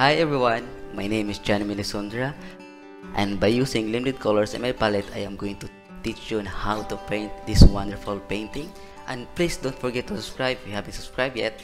Hi everyone, my name is Johnny Melisondra, and by using limited colors in my palette, I am going to teach you on how to paint this wonderful painting. And please don't forget to subscribe if you haven't subscribed yet.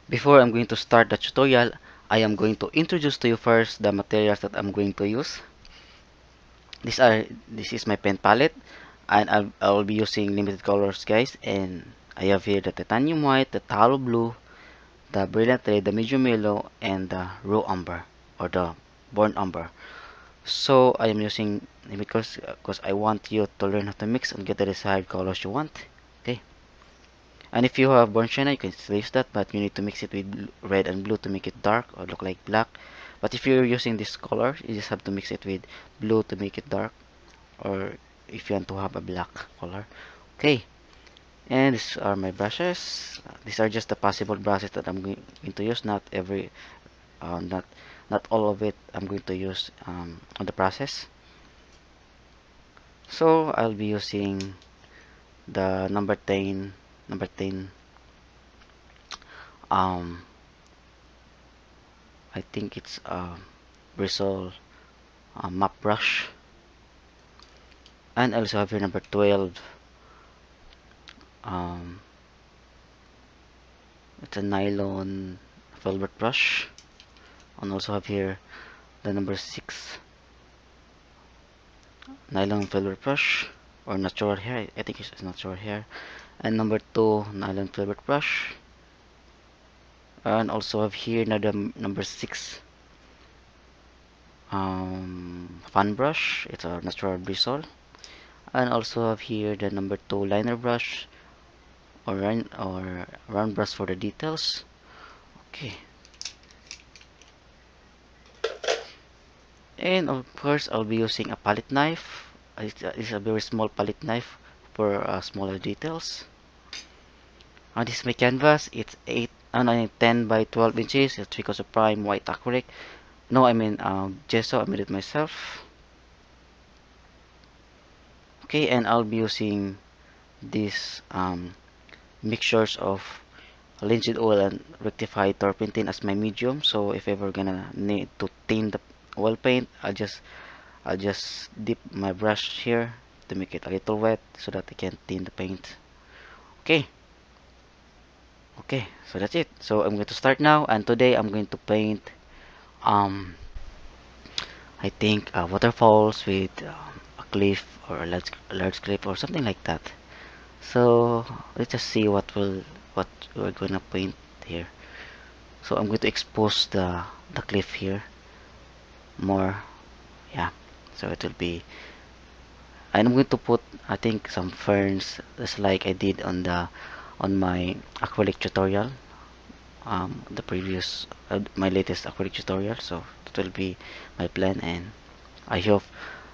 Before I'm going to start the tutorial, I am going to introduce to you first the materials that I'm going to use. This is my paint palette, and I'll be using limited colors, guys. And I have here the titanium white, the tallow blue, the brilliant red, the medium yellow, and the raw umber or the burnt umber. So I am using because I want you to learn how to mix and get the desired colors you want. Okay. And if you have burnt sienna, you can still use that, but you need to mix it with red and blue to make it dark or look like black. But if you're using this color, you just have to mix it with blue to make it dark, or if you want to have a black color. Okay. And these are my brushes. These are just the possible brushes that I'm going to use. Not every, not all of it I'm going to use on the process. So I'll be using the number 10. Um, I think it's bristle map brush, and I also have here number 12. Um, it's a nylon velvet brush, and also have here the number 6 nylon velvet brush or natural hair. I think it's natural hair, and number 2 nylon velvet brush, and also have here another number 6 fan brush. It's a natural bristle, and also have here the number 2 liner brush or round brush for the details. Okay, and of course I'll be using a palette knife. It's a very small palette knife for smaller details. This is my canvas. It's 10 by 12 inches. It's because of prime white acrylic. No, I mean gesso. I made it myself. Okay, and I'll be using these mixtures of linseed oil and rectified turpentine as my medium. So if ever gonna need to tint the oil paint, I'll just dip my brush here to make it a little wet so that I can tint the paint. Okay, okay, so that's it. So I'm going to start now, and today I'm going to paint um I think waterfalls with a cliff or a large cliff or something like that. So let's just see what we're gonna paint here. So I'm going to expose the cliff here more. Yeah, so it will be, and I'm going to put, I think, some ferns just like I did on my acrylic tutorial, the previous my latest acrylic tutorial. So that will be my plan, and I hope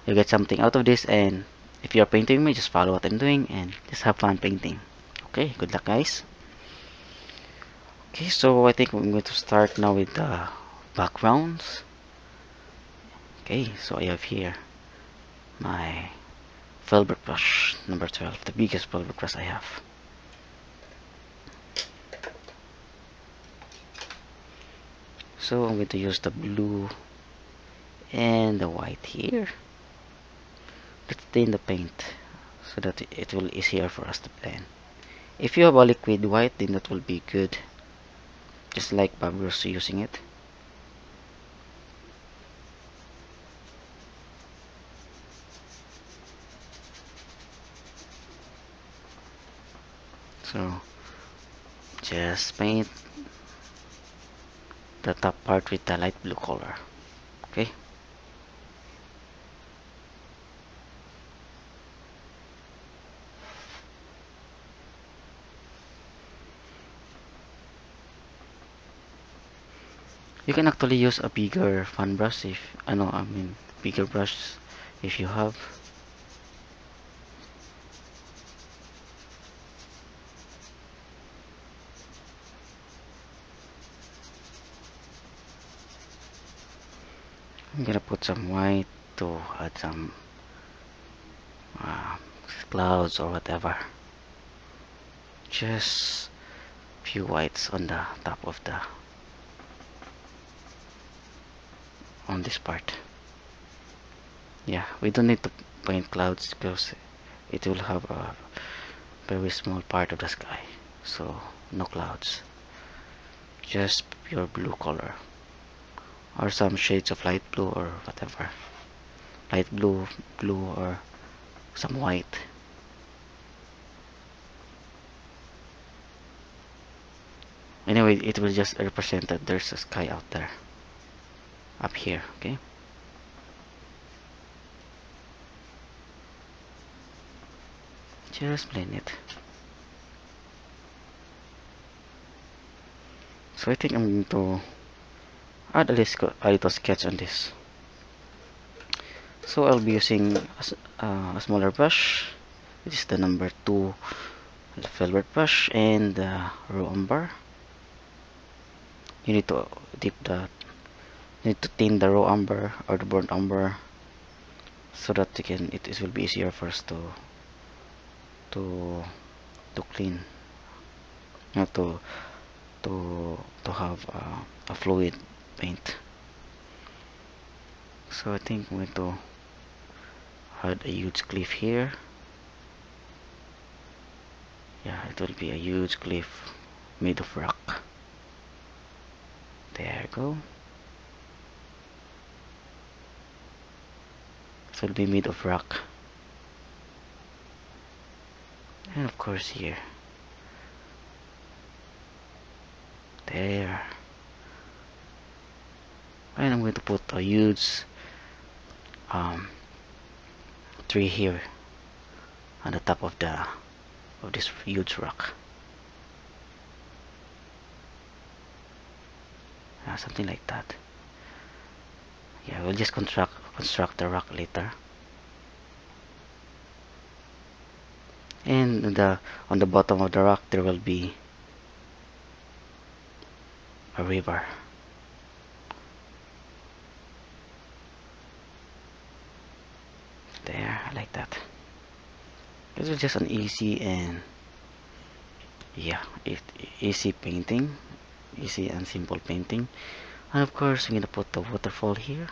you get something out of this. And if you're painting me, just follow what I'm doing and just have fun painting. Okay, good luck, guys. Okay, so I think I'm going to start now with the backgrounds. Okay, so I have here my velvet brush number 12, the biggest velvet brush I have. So I'm going to use the blue and the white here. Let's stain the paint so that it will easier for us to blend. If you have a liquid white, then that will be good, just like Bob was using it. So just paint the top part with the light blue color. Okay, you can actually use a bigger fan brush if I mean bigger brush if you have. I'm gonna put some white to add some uh, clouds or whatever. Just few whites on the top of the on this part. Yeah, we don't need to paint clouds because it will have a very small part of the sky, so no clouds, just pure blue color or some shades of light blue or whatever, light blue, blue, or some white. Anyway, it will just represent that there's a sky out there, up here. Okay, just blend it. So I think I'm going to add a little sketch on this. So I'll be using a smaller brush, which is the number 2 filbert brush, and the raw umber. You need to dip the need to thin the raw umber or the burnt umber so that you can it will be easier for us to to clean, not to have a fluid paint. So I think I'm going to add a huge cliff here. Yeah, it will be a huge cliff made of rock. There you go. So it'll be made of rock. And of course here. There. And I'm going to put a huge um, tree here on the top of this huge rock. Something like that. Yeah, we'll just construct the rock later. And on the bottom of the rock there will be a river. There, I like that. This is just an easy and yeah, easy painting, easy and simple painting. And of course, I'm gonna put the waterfall here.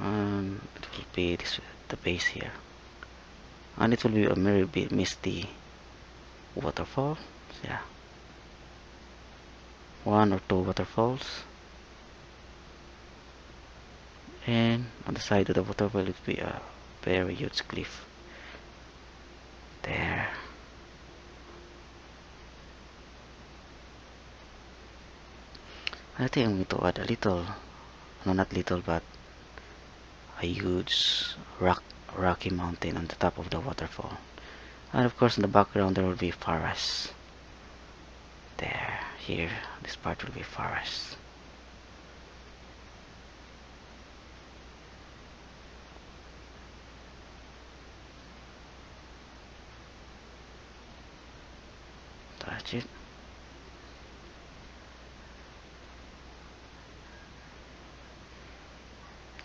It will be the base here, and it will be a very bit misty waterfall. Yeah, 1 or 2 waterfalls, and on the side of the waterfall it will be a very huge cliff. There. I think I'm going to add a little, no, not little, but a huge rocky mountain on the top of the waterfall. And of course in the background there will be forest. There, here, this part will be forest. That's it.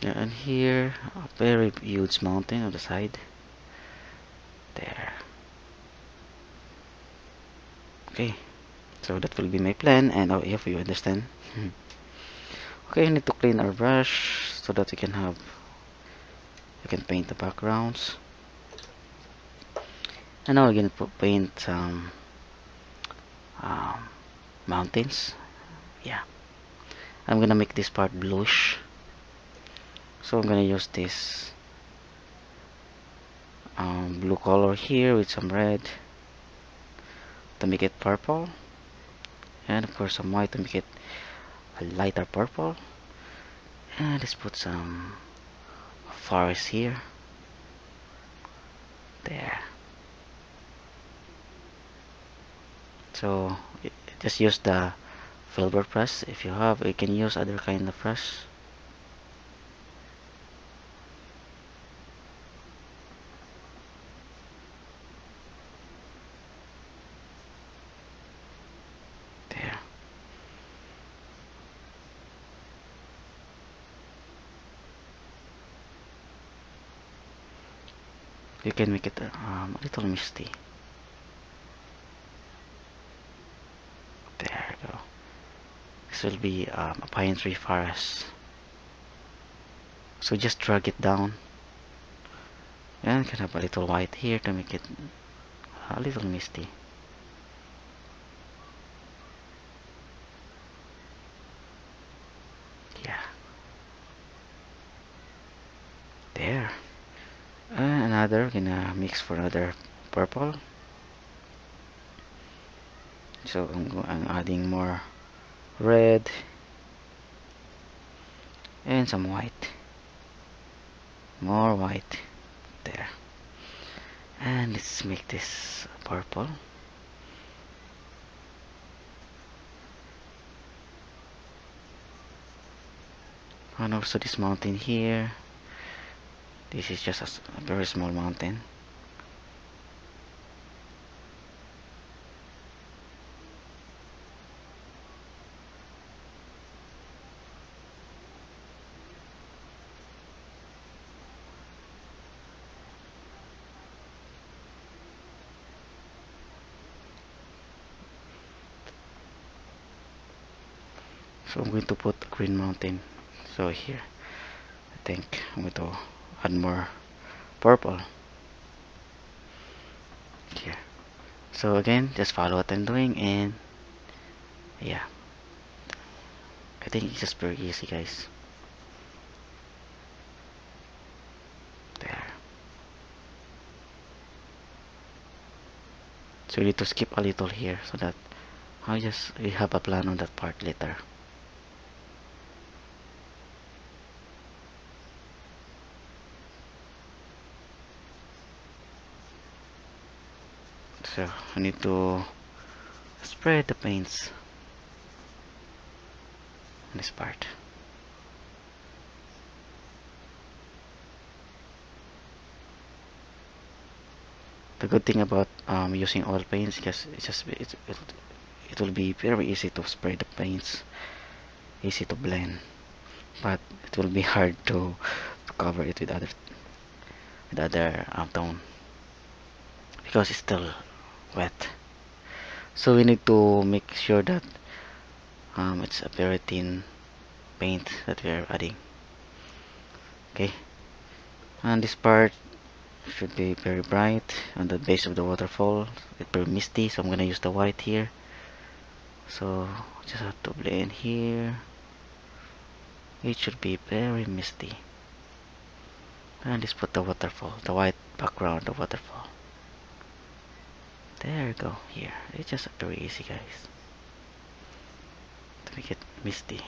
Yeah, and here a very huge mountain on the side. There. Okay, so that will be my plan, and I hope you understand. Okay, I need to clean our brush so that we can paint the backgrounds. And now we're going to paint some um, mountains. Yeah, I'm gonna make this part bluish, so I'm gonna use this blue color here with some red to make it purple, and of course some white to make it a lighter purple. And let's put some forest here. There. So just use the filbert brush. If you have, you can use other kind of brush. you can make it a little misty. There you go. This will be a pine tree forest. So just drag it down, and can have a little white here to make it a little misty. Yeah, there. Another, gonna mix for another purple. So I'm adding more red and some white. More white. There. And let's make this purple. And also this mountain here. This is just a very small mountain. So I'm going to put a green mountain. So here, I think I'm going to add more purple here. So again, just follow what I'm doing, and yeah, I think it's just very easy, guys. There. So you need to skip a little here so that we have a plan on that part later. So I need to spread the paints on this part. The good thing about using oil paints, because it will be very easy to spread the paints, easy to blend, but it will be hard to cover it with other tone because it's still wet. So we need to make sure that it's a very thin paint that we are adding. Okay, and this part should be very bright on the base of the waterfall. It's very misty, so I'm gonna use the white here. So just have to blend here. It should be very misty. And let's put the waterfall, the white background, the waterfall. There you go. Here, it's just very easy, guys, to make it misty.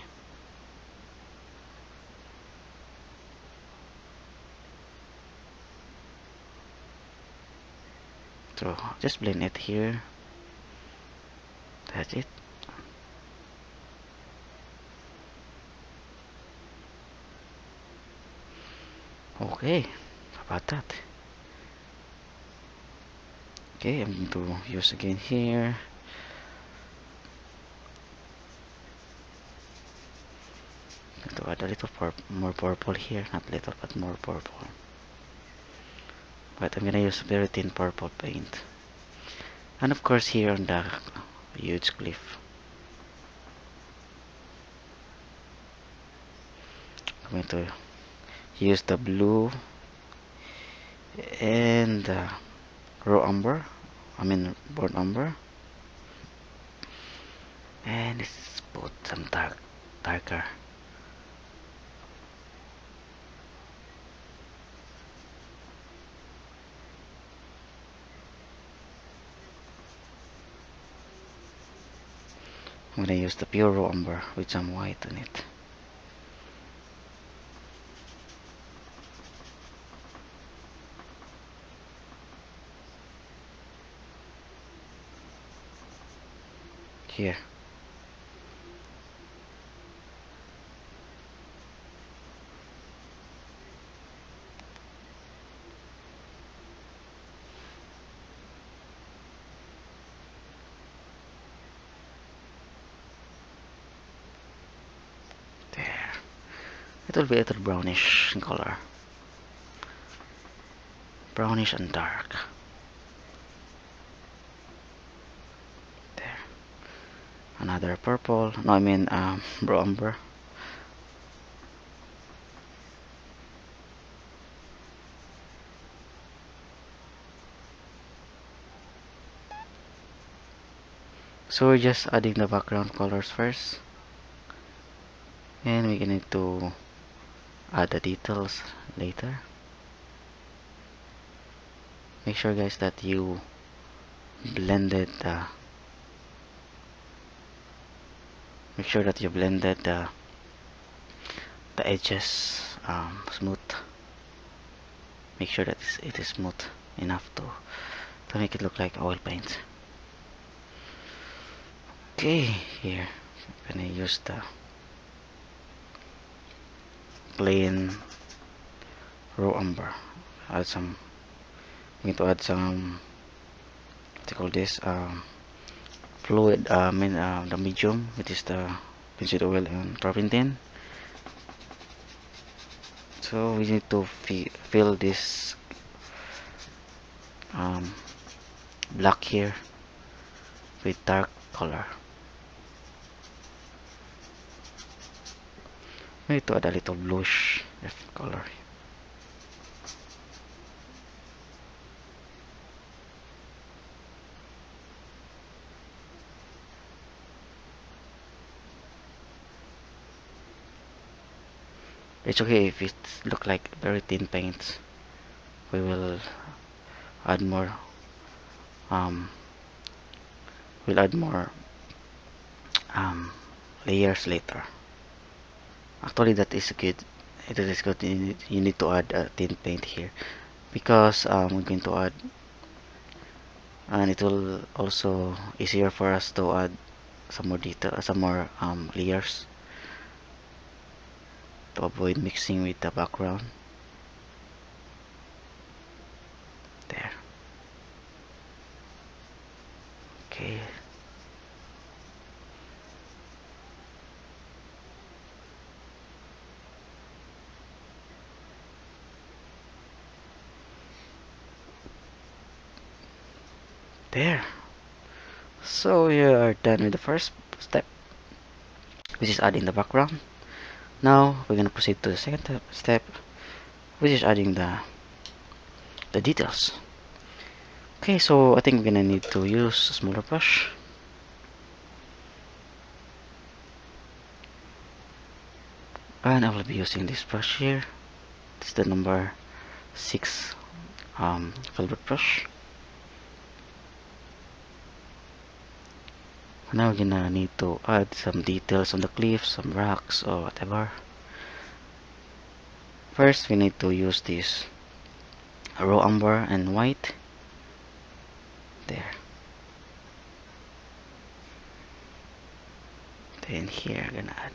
So just blend it here. That's it. Okay, how about that? Okay, I'm going to use again here. I'm going to add a little more purple here, not little, but more purple. But I'm gonna use very thin purple paint. And of course here on the huge cliff, I'm going to use the blue and raw umber, burnt umber, and let's put some darker. I'm gonna use the pure raw umber with some white on it. Here. There. It will be a little brownish in color. brownish and dark. There. Another purple. No, I mean brown umber. So we're just adding the background colors first, and we're going to add the details later. Make sure guys that you blended the the edges smooth. Make sure that it is smooth enough to make it look like oil paint. Okay, here I'm gonna use the plain raw umber. Add some. I'm going to add some. What do you call this? Fluid. I mean the medium, which is the linseed oil and turpentine. So we need to fill this black here with dark color. We need to add a little bluish color. It's okay if it look like very thin paints. We will add more. Um, we'll add more layers later. Actually, that is good. It is good. You need to add a thin paint here because we're going to add, and it will also easier for us to add some more detail, some more layers to avoid mixing with the background. There. Okay. There. So we are done with the first step, which is adding the background. Now we're gonna proceed to the second step, which is adding the details. Okay, so I think we're gonna need to use a smaller brush. And I will be using this brush here. It's the number 6 velvet brush. Now we're gonna need to add some details on the cliff, some rocks or whatever. First we need to use this raw umber and white. There. Then here I'm gonna add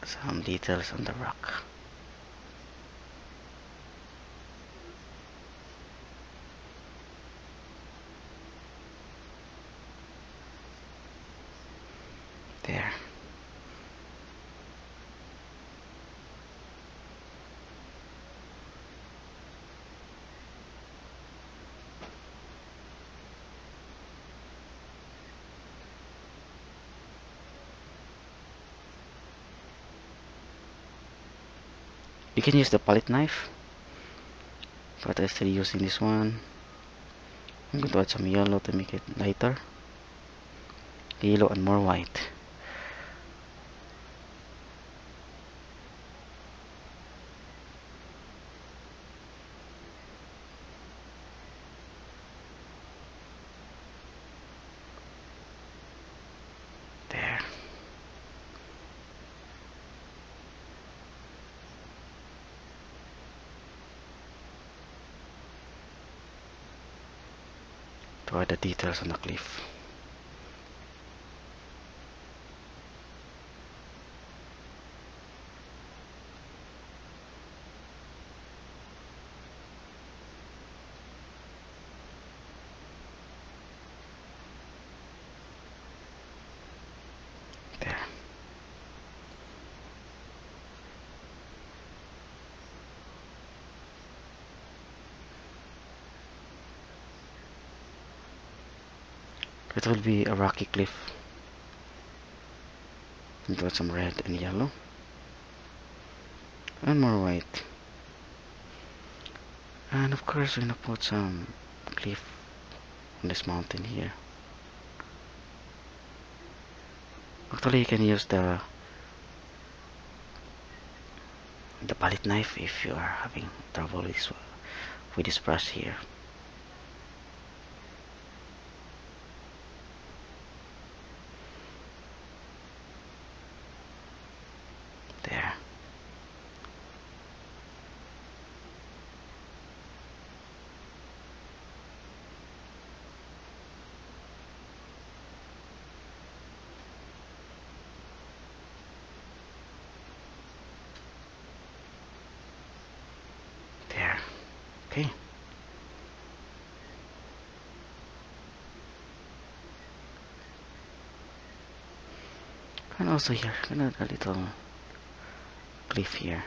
some details on the rock. There. You can use the palette knife, but I'm still using this one. I'm going to add some yellow to make it lighter. Yellow and more white. There. To add the details on the cliff. There. It will be a rocky cliff. And got some red and yellow. And more white. And of course we're gonna put some cliff on this mountain here. Actually you can use the palette knife if you are having trouble with this brush here. There. There. Okay. And also here, gonna add a little cliff here.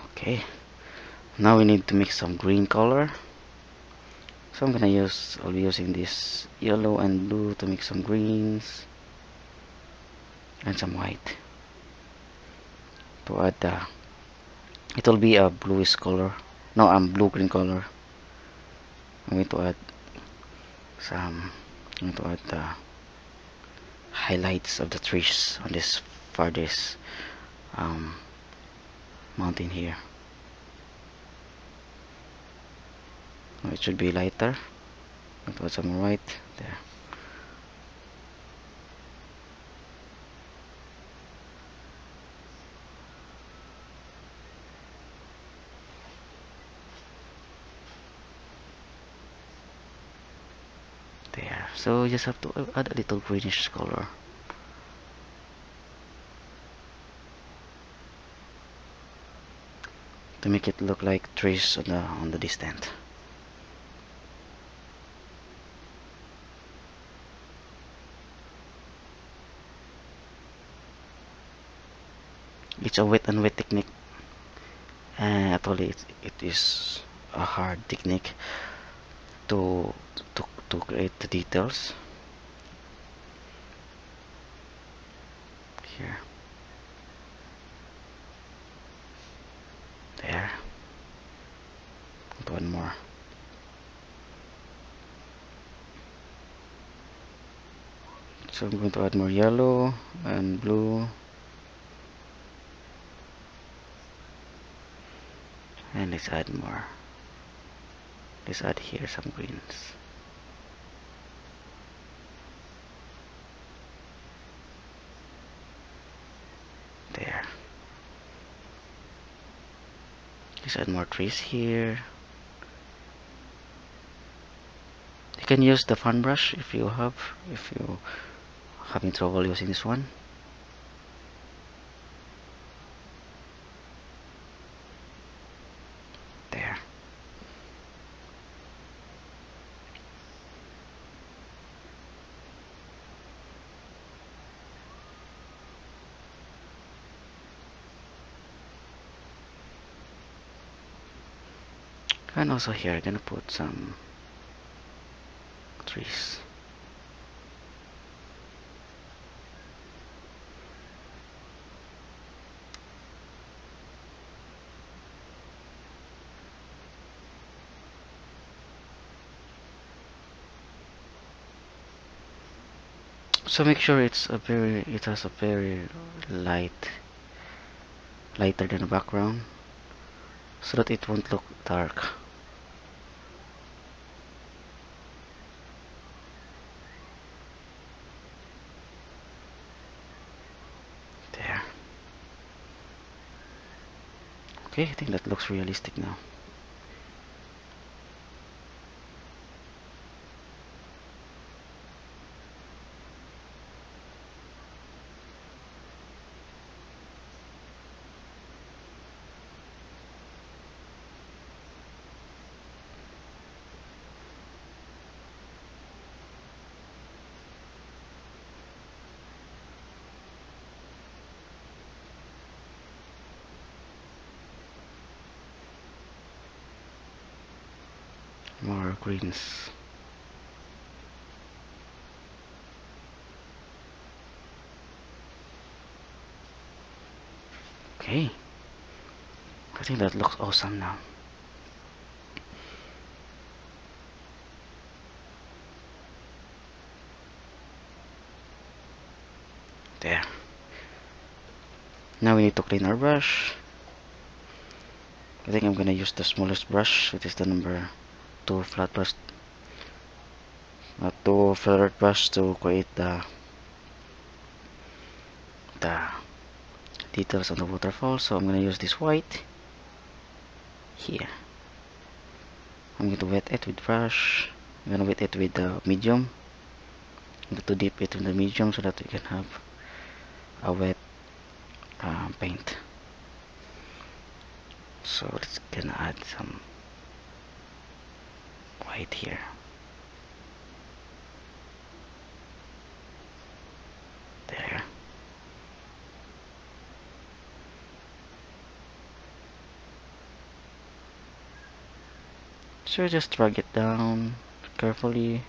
Okay. Now we need to mix some green color. So I'll be using this yellow and blue to mix some greens and some white to add it will be a bluish color. No, blue green color. I'm going to add some. I'm going to add the highlights of the trees on this farthest mountain here. Now it should be lighter. I'm going to add some more white there. There. So you just have to add a little greenish color. To make it look like trees on the distance. It's a wet and wet technique. Actually, it is a hard technique to to create the details here. There. One more. So I'm going to add more yellow and blue. And let's add more. Let's add here some greens. There. Let's add more trees here. You can use the fan brush if you having trouble using this one. There. And also here I'm gonna put some trees. So make sure it has a very lighter than the background, so that it won't look dark. There. Okay, I think that looks realistic now. More greens. Okay, I think that looks awesome now. There. Now we need to clean our brush. I think I'm gonna use the smallest brush, which is the number 2 flat brush, 2 flat brush to create the details on the waterfall. So I'm gonna use this white here. I'm going to wet it with brush. I'm gonna wet it with the medium. I'm going to dip it in the medium so that we can have a wet paint. So it's gonna add some white here. There. So just drag it down carefully.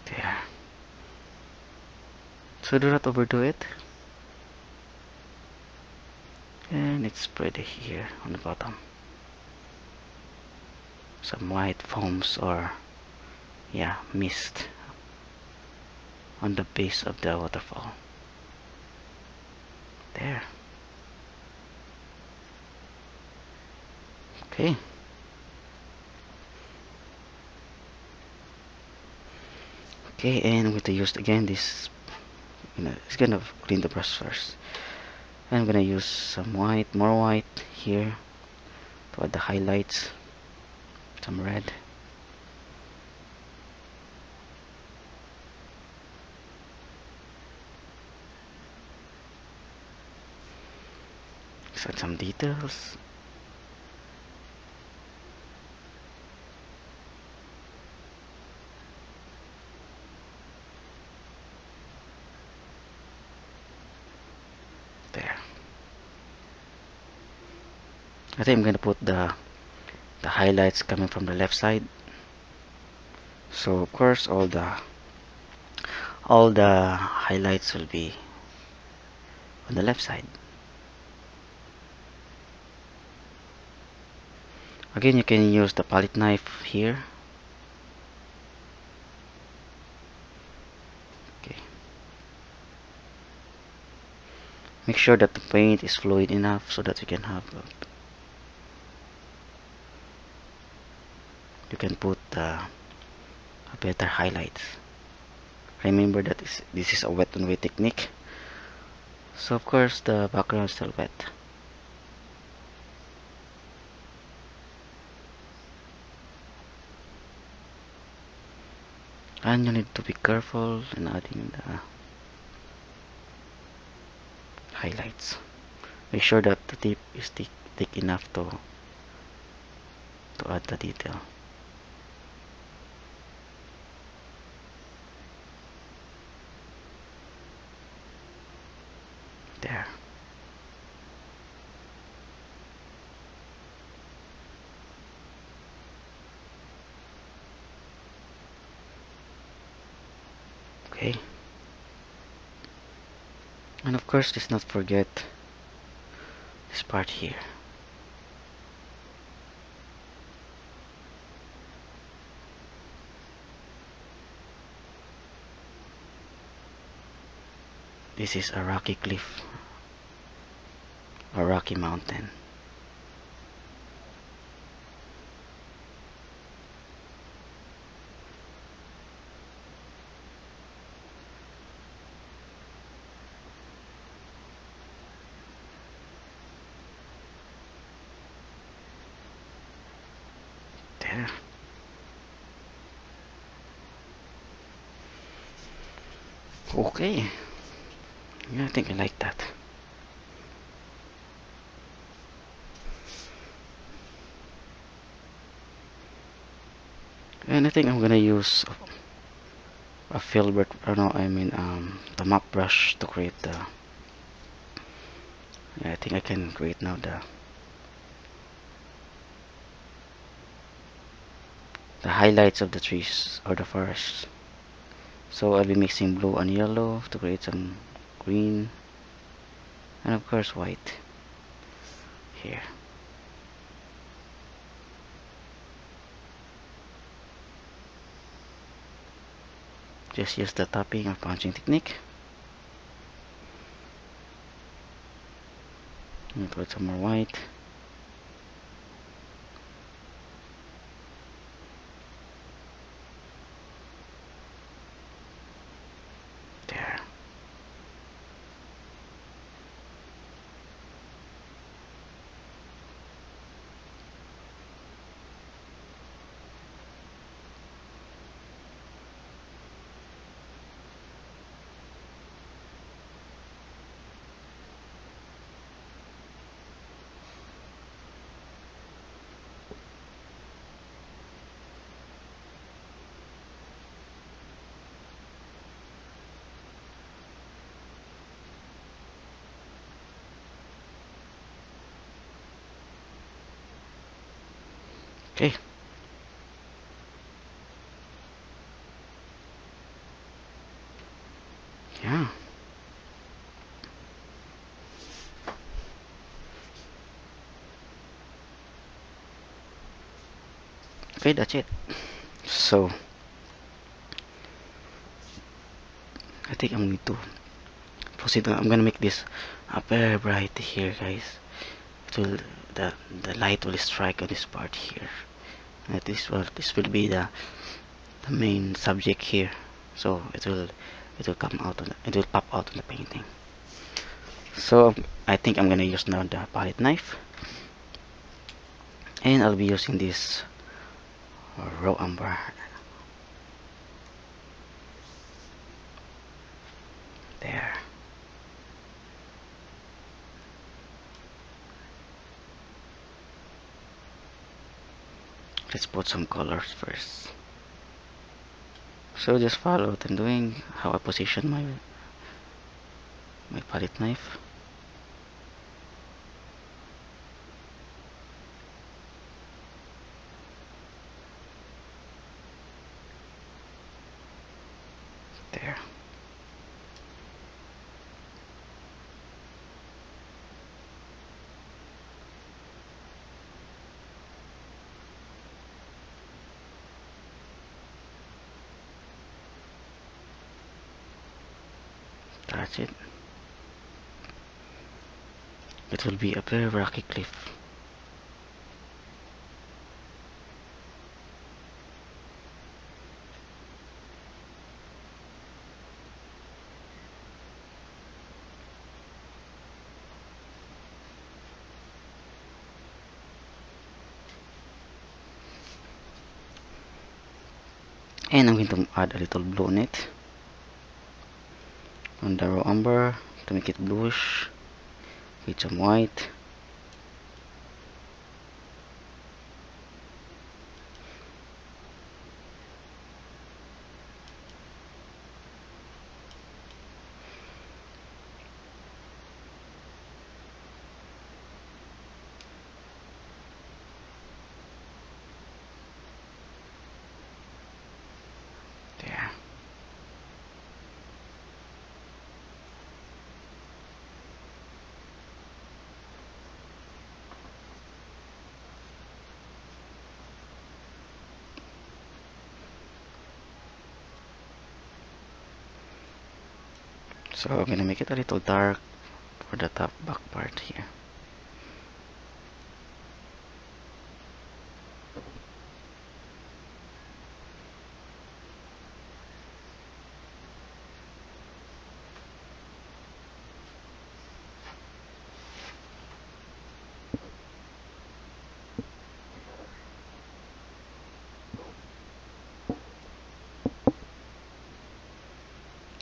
There. So do not overdo it. And it's spread here on the bottom. Some white foams or mist on the base of the waterfall. There. Okay. Okay, and I'm going to use again this. It's gonna clean the brush first. I'm gonna use some white, more white here to add the highlights. Some red. Add some details. There. I think I'm gonna put the highlights coming from the left side. So of course all the highlights will be on the left side. Again, you can use the palette knife here. Okay. Make sure that the paint is fluid enough so that you can have you can put a better highlights. Remember that this is a wet and wet technique. So of course the background is still wet. And you need to be careful in adding the highlights. Make sure that the tip is thick enough to add the detail. There. Okay. And of course, let's not forget this part here. This is a rocky cliff, a rocky mountain. There. Okay. Yeah, I think I like that. And I think I'm gonna use a filbert, no, I mean the map brush to create the. Yeah, I think I can create now the highlights of the trees or the forest. So I'll be mixing blue and yellow to create some green and of course white here. Just use the tapping or punching technique. And put some more white. There. Okay. Yeah. Okay, that's it. So I think I'm going to proceed. I'm gonna make this very bright here, guys. It will the light will strike on this part here. And this will be the main subject here. So it will come out on it will pop out on the painting. So I think I'm gonna use now the palette knife, and I'll be using this raw umber. There. Let's put some colors first. So just follow what I'm doing, how I position my palette knife. There. That's it. It will be a very rocky cliff. And I'm going to add a little blue on it. On the raw umber to make it bluish with some white. There. So I'm gonna make it a little dark for the top back part here.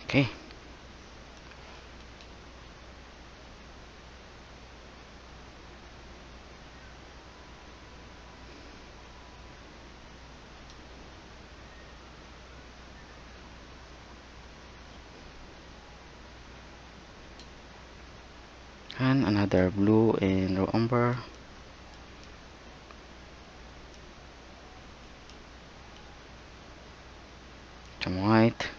Okay. and another blue and raw umber, some white,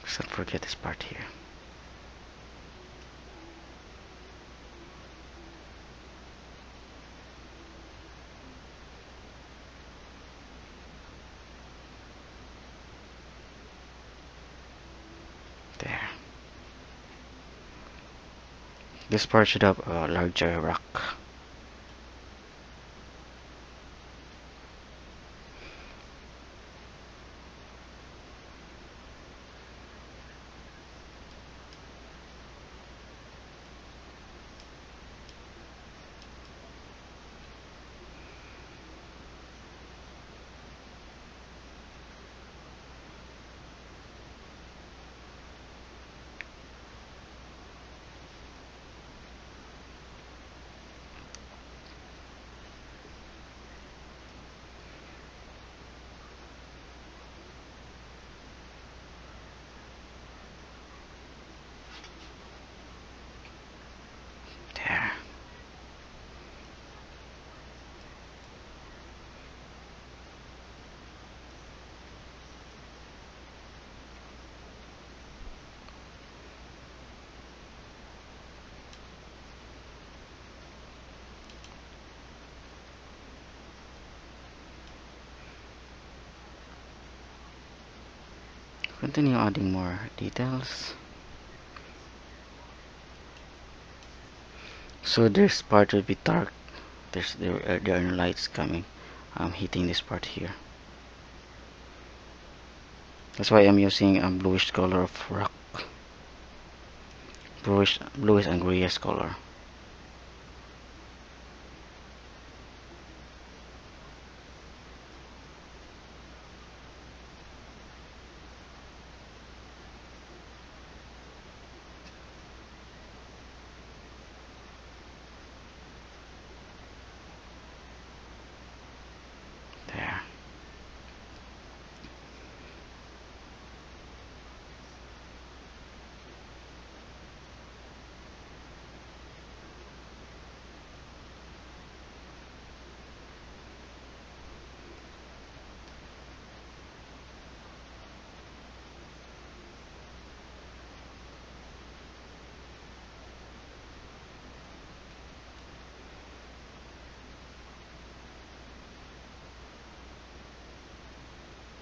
let's not forget this part here. There. This part should have a larger rock. There. Continue adding more details. So this part will be dark. There are no lights coming, hitting this part here. That's why I'm using a bluish color of rock, bluish and grayish color. There.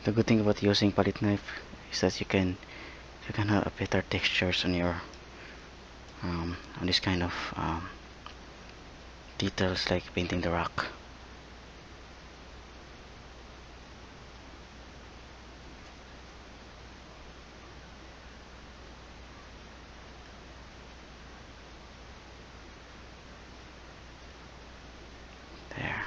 The good thing about using palette knife is that you can have a better textures on your on this kind of details like painting the rock. There.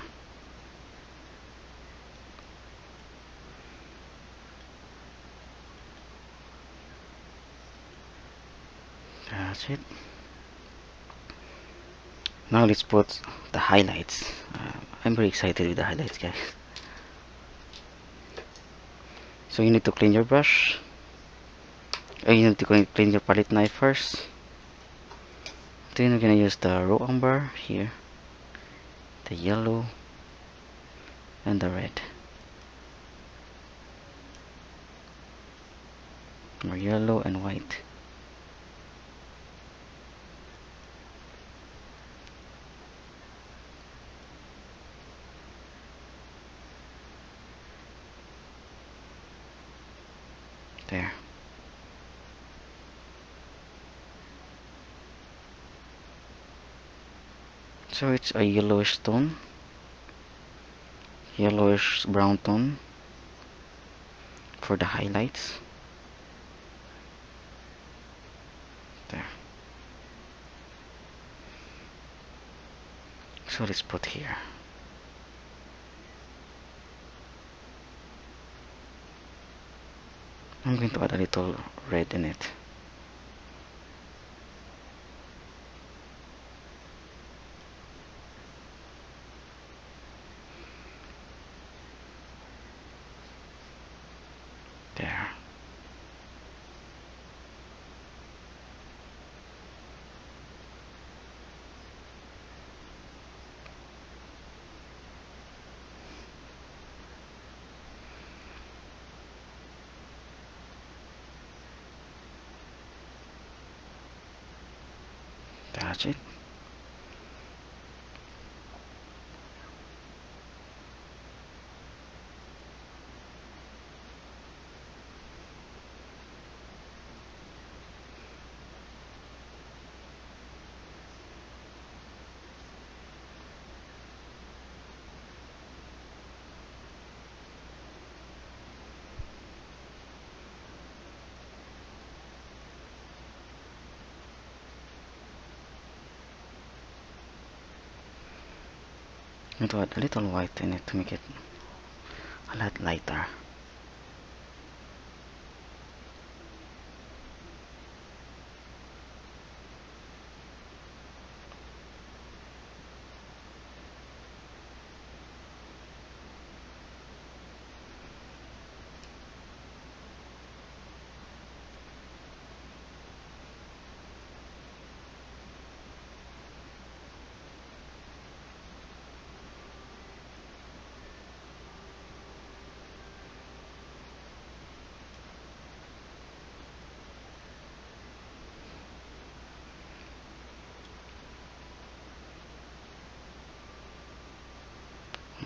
That's it. Now let's put the highlights. I'm very excited with the highlights, guys. So you need to clean your brush. You need to clean your palette knife first. Then we're gonna use the raw umber here, the yellow, and the red. More yellow and white. There. So it's a yellowish tone, yellowish brown tone for the highlights. There. So let's put here. I'm going to add a little red in it. That's it. I'm going to add a little white in it to make it a lot lighter.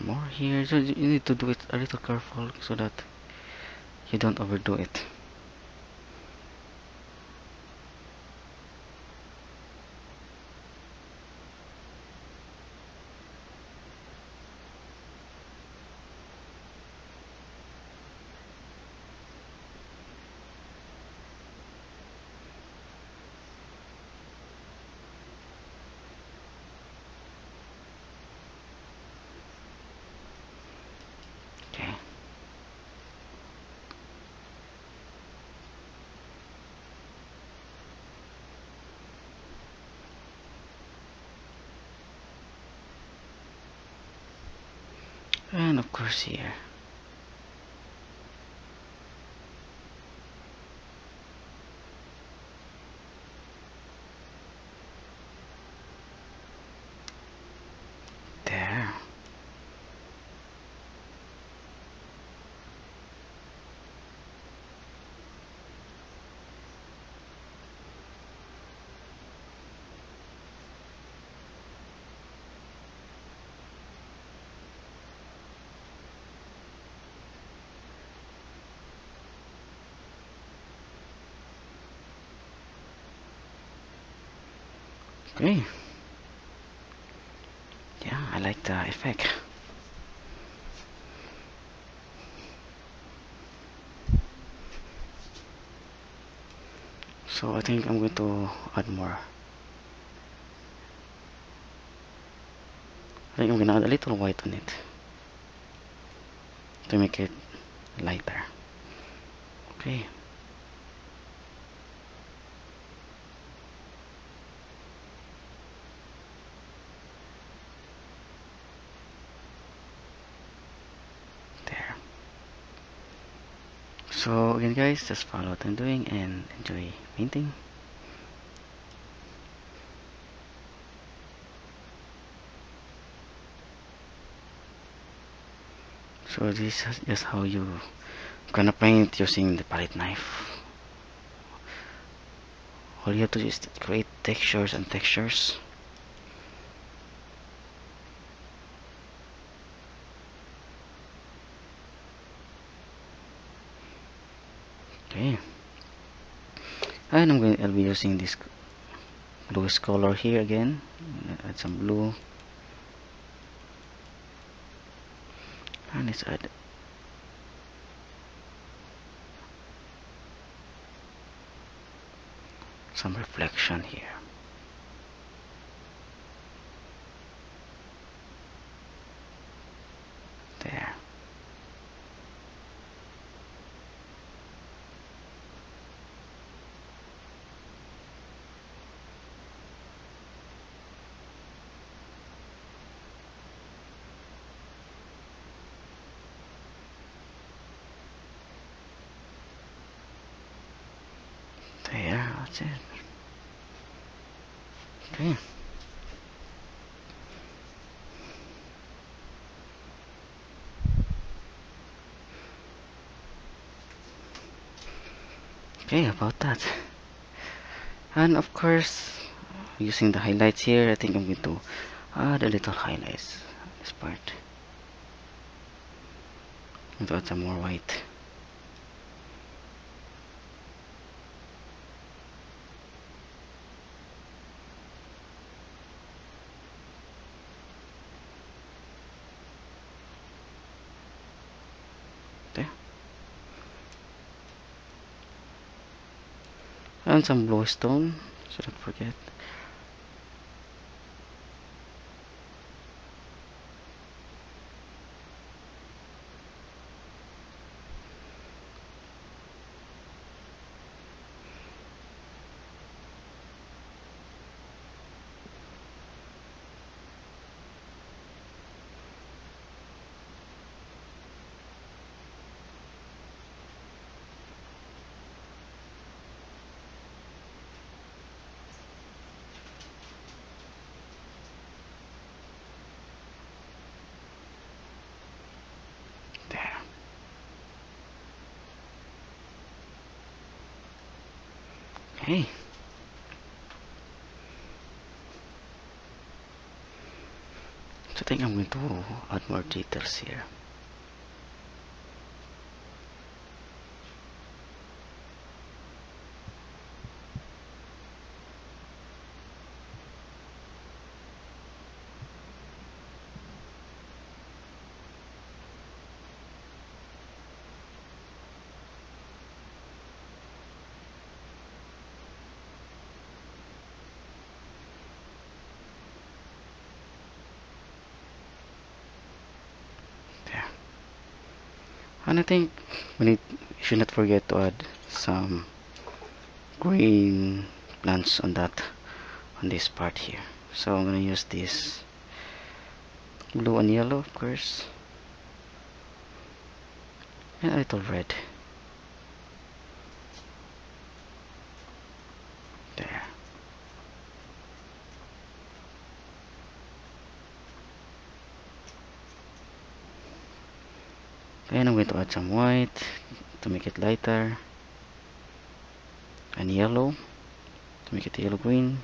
More here, so you need to do it a little careful so that you don't overdo it. Okay. And of course here. There. Okay. Yeah, I like the effect. So I think I'm going to add more. I think I'm gonna add a little white on it to make it lighter. Okay. There. So again guys, just follow what I'm doing and enjoy painting. So this is just how you gonna paint using the palette knife. All you have to do is to create textures and textures. Okay. And I'll be using this bluish color here again. Add some blue. And let's add some reflection here. There. There, that's it. Okay. Okay, about that. And of course, using the highlights here, I think I'm going to add a little highlights this part. I'm going to add some more white. There. And some bluestone, so don't forget. There. Okay. So I think I'm going to add more details here. There. And I think we should not forget to add some green plants on this part here. So I'm gonna use this blue and yellow, of course, and a little red. There. And I'm going to add some white to make it lighter, and yellow to make it yellow green.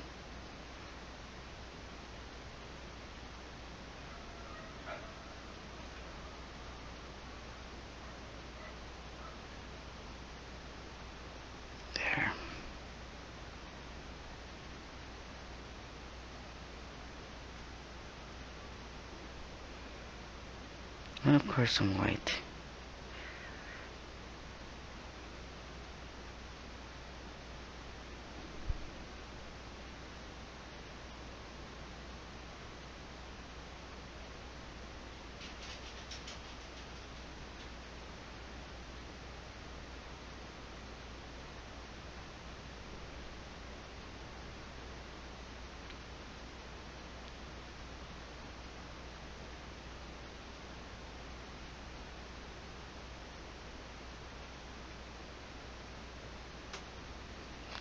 There. And of course some white.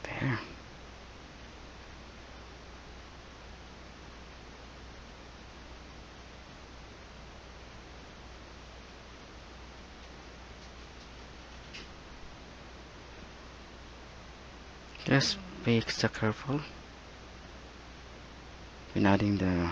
There. Just be extra careful when adding the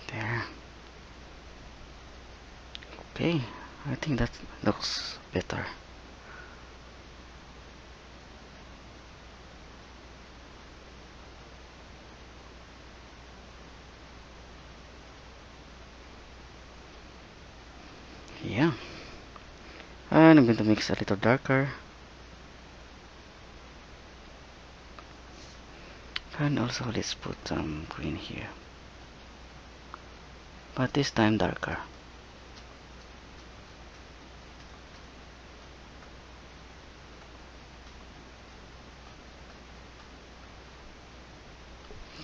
there. Okay, I think that looks better. Yeah. And I'm going to mix a little darker. And also let's put some green here. But this time darker.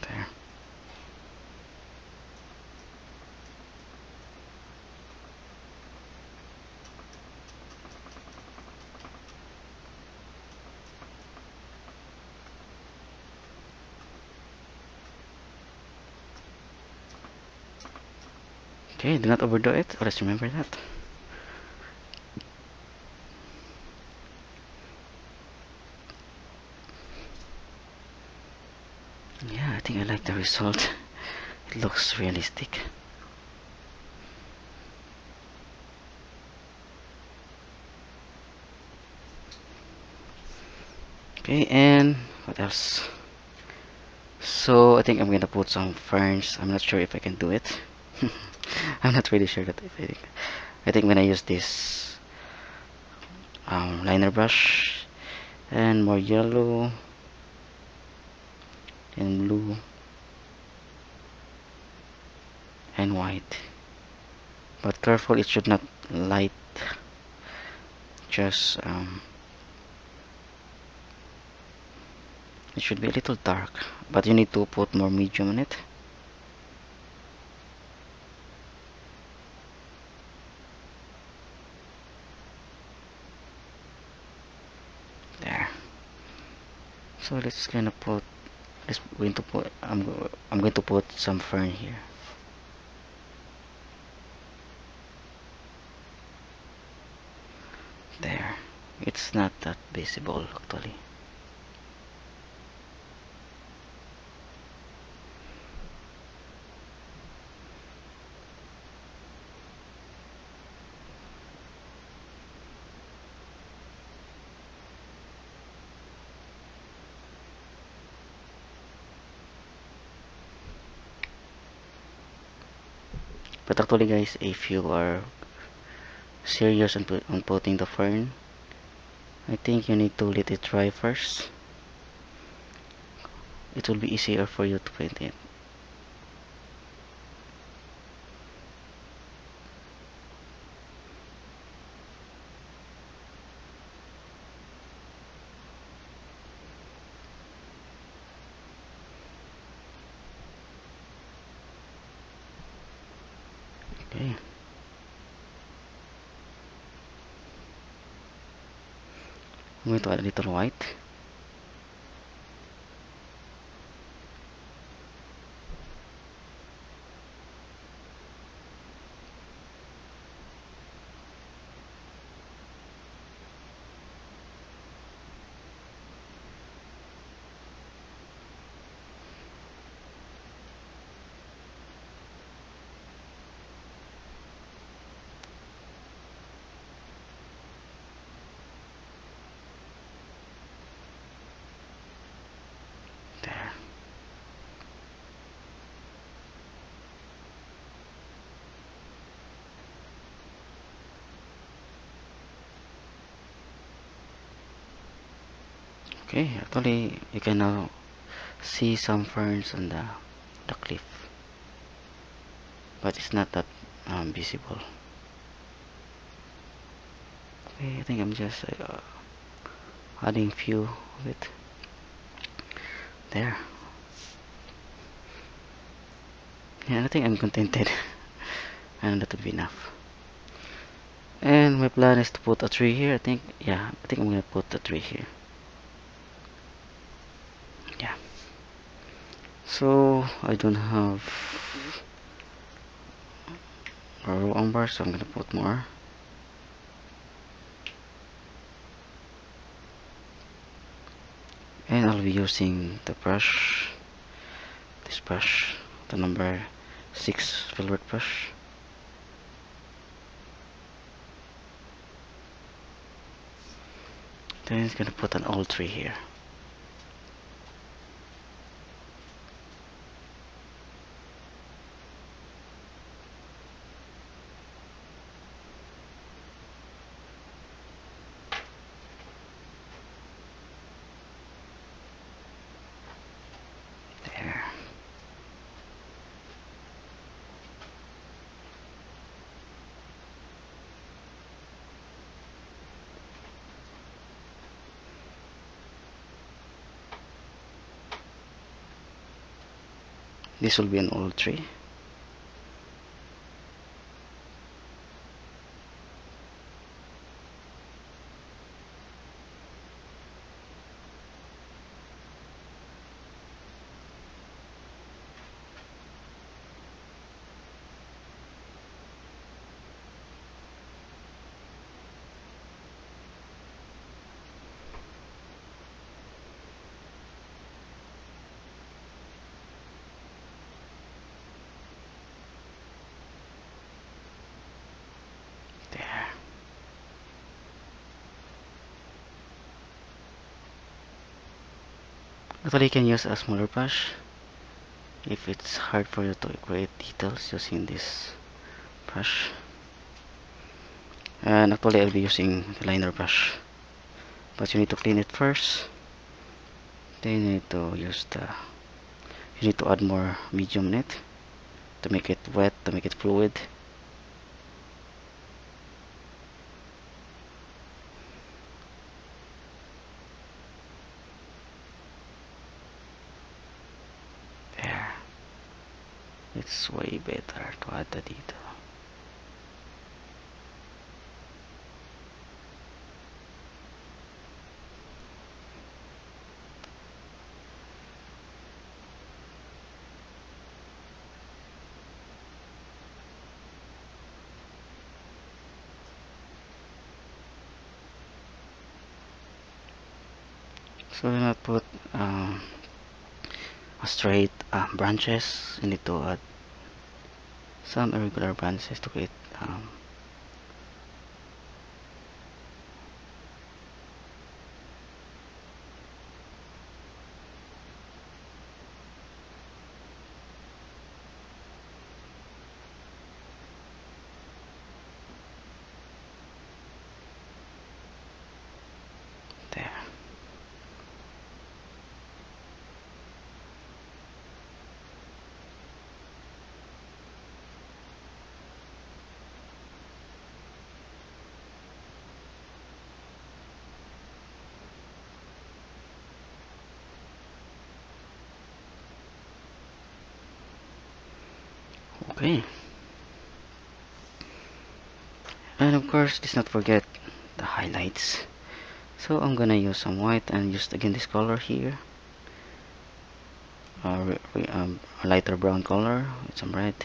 There. Okay, do not overdo it. Always remember that. Yeah, I think I like the result. It looks realistic. Okay, and what else? So I think I'm gonna put some ferns. I'm not sure if I can do it. I'm not really sure that if I think I'm gonna use this liner brush and more yellow and blue and white. But careful, it should not light. Just it should be a little dark, but you need to put more medium on it. There. So let's gonna put. Let's going to put. I'm going to put some fern here. There. It's not that visible actually. But actually, guys, if you are serious on putting the fern, I think you need to let it dry first. It will be easier for you to paint it. Okay. I'm going to add a little white. There. Okay, actually, you can now see some ferns on the cliff, but it's not that visible. Okay, I think I'm just adding few of it. There. Yeah, I think I'm contented. And that would be enough. And my plan is to put a tree here. I think, yeah, I think I'm gonna put a tree here. Yeah. So I don't have a row umber, so I'm gonna put more. And I'll be using the brush, this brush, the number 6 filbert brush. Then it's gonna put an old tree here. There. This will be an old tree. Actually, you can use a smaller brush if it's hard for you to create details using this brush. And actually, I'll be using the liner brush, but you need to clean it first. Then you need to you need to add more medium in it to make it wet, to make it fluid. There. It's way better to add the detail. So do not put a straight branches. You need to add some irregular branches to create there. Okay. And of course, let's not forget the highlights. So I'm gonna use some white and use again this color here. A lighter brown color with some red.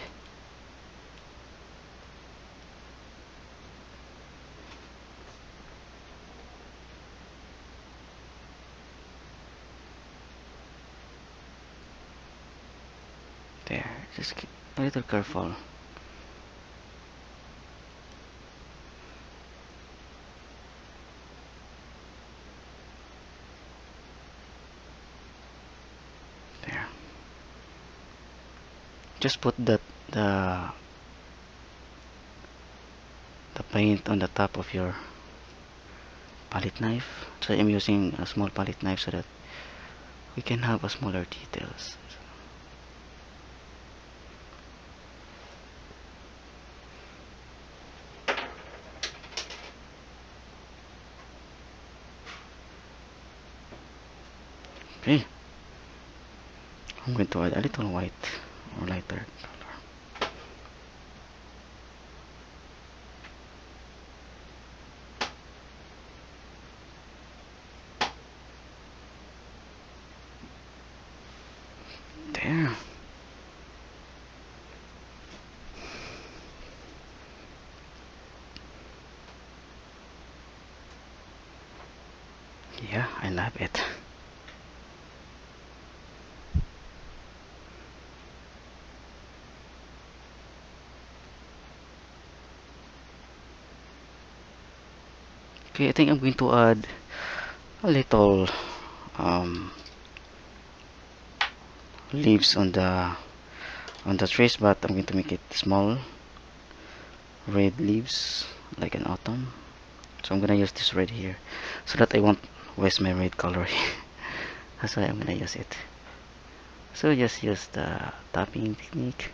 There, just keep a little careful. There. Just put the paint on the top of your palette knife. So I'm using a small palette knife so that we can have a smaller details. Okay, I'm going to add a little white or lighter color. There. Yeah, I love it. Okay, I think I'm going to add a little um, leaves on the trees, but I'm going to make it small red leaves like an autumn. So I'm gonna use this red here so that I won't waste my red color here. That's why I'm gonna use it. So just use the tapping technique,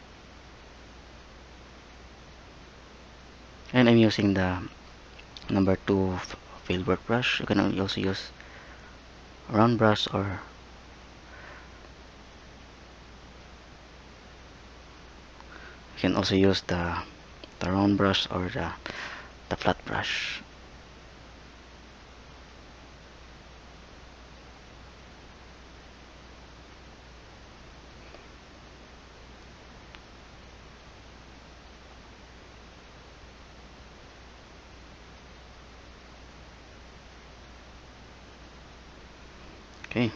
and I'm using the number 2 filbert brush. You can also use round brush, or you can also use the round brush or the flat brush. Okay.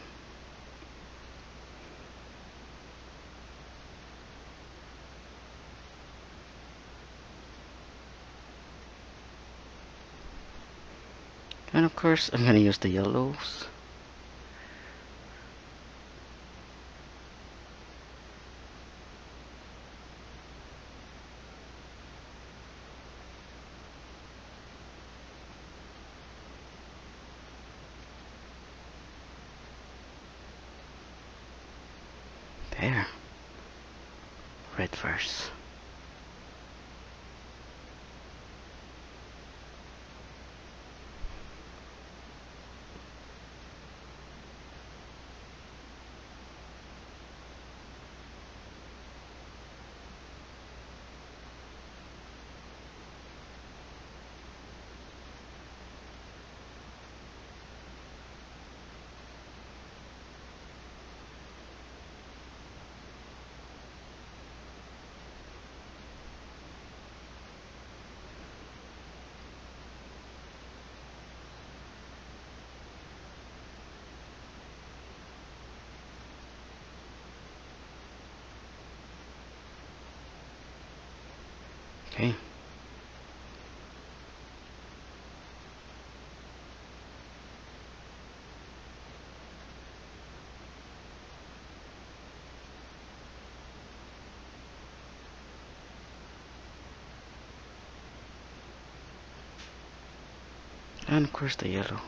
And of course, I'm gonna use the yellows. There. Red first. Okay. And of course the yellow.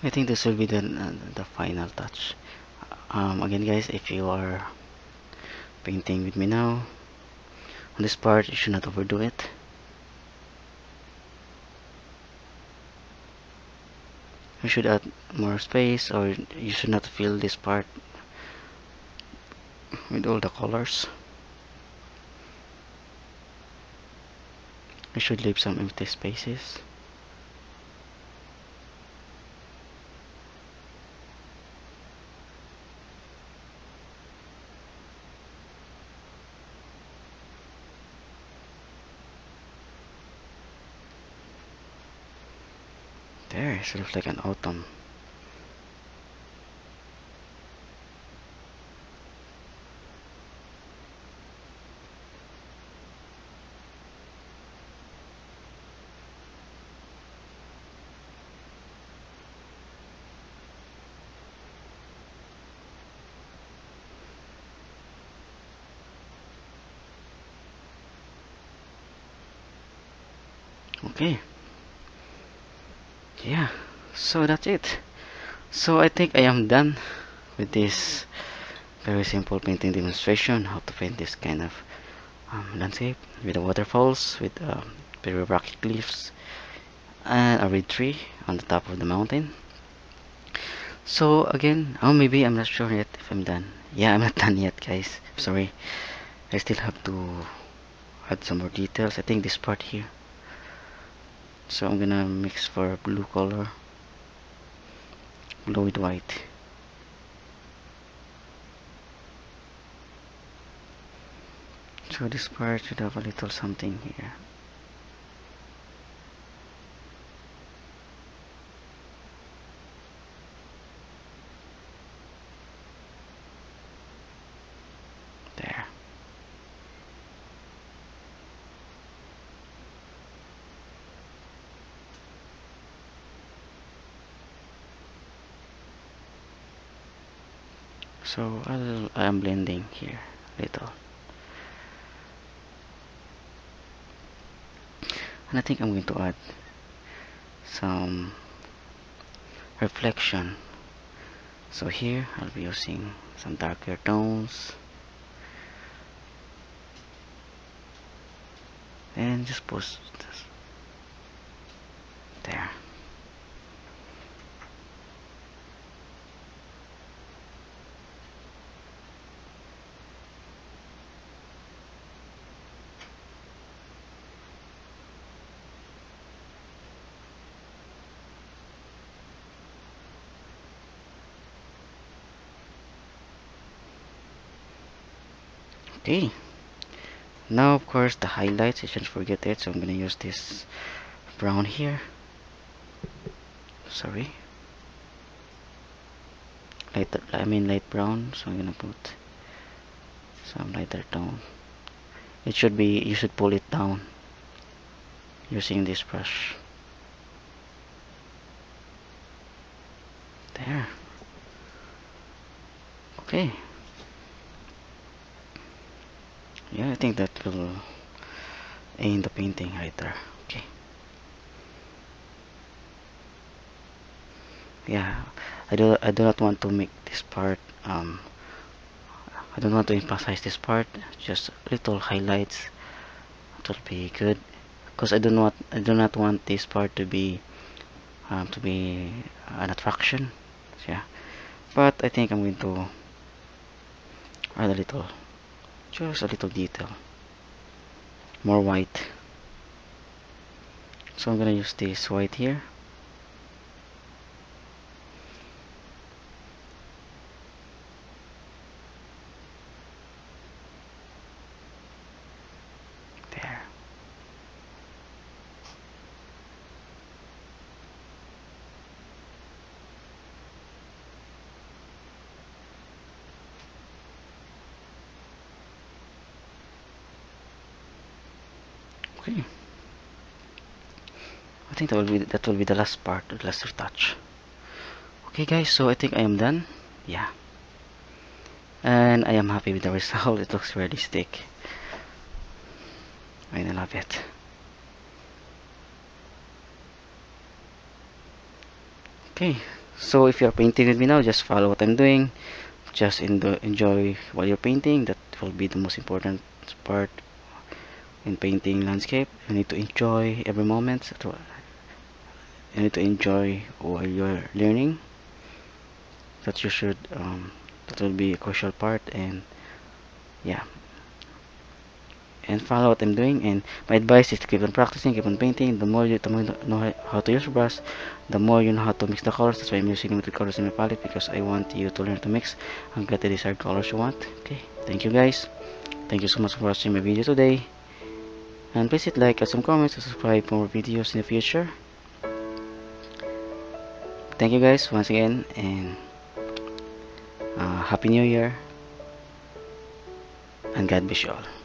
I think this will be the final touch. Again guys, if you are painting with me now, on this part you should not overdo it. You should add more space, or you should not fill this part with all the colors. You should leave some empty spaces. There, it looks like an autumn. Okay. Yeah, so that's it. So I think I am done with this very simple painting demonstration, how to paint this kind of landscape with the waterfalls, with very rocky cliffs, and a red tree on the top of the mountain. So again, oh, maybe I'm not sure yet if I'm done. Yeah, I'm not done yet, guys. Sorry, I still have to add some more details. I think this part here. So I'm gonna mix for blue color, blue with white. So this part should have a little something here. There. So I'm blending here little. And I think I'm going to add some reflection. So here I'll be using some darker tones and just push this there. Okay, now of course the highlights, I shouldn't forget it, so I'm gonna use this brown here. Sorry, light brown, so I'm gonna put some lighter tone. It should be, you should pull it down using this brush. There. Okay. Yeah, I think that will end the painting right there. Okay. Yeah, I do not want to make this part I don't want to emphasize this part, just little highlights. It will be good because I do not want this part to be an attraction. So, yeah, but I think I'm going to add a little, just a little detail, more white. So I'm gonna use this white here. There. Okay. I think that will be the last part, the last retouch. Okay guys, so I think I am done. Yeah. And I am happy with the result. It looks realistic. I love it. Okay, so if you're painting with me now, just follow what I'm doing. Just enjoy while you're painting. That will be the most important part in painting landscape. You need to enjoy every moment. You need to enjoy while you're learning. That you should. That will be a crucial part. And yeah, and follow what I'm doing. And my advice is to keep on practicing, keep on painting. The more you know how to use brush, the more you know how to mix the colors. That's why I'm using limited colors in my palette, because I want you to learn to mix and get the desired colors you want. Okay, thank you guys. Thank you so much for watching my video today. And please hit like, add some comments, and subscribe for more videos in the future. Thank you guys once again, and Happy New Year, and God bless you all.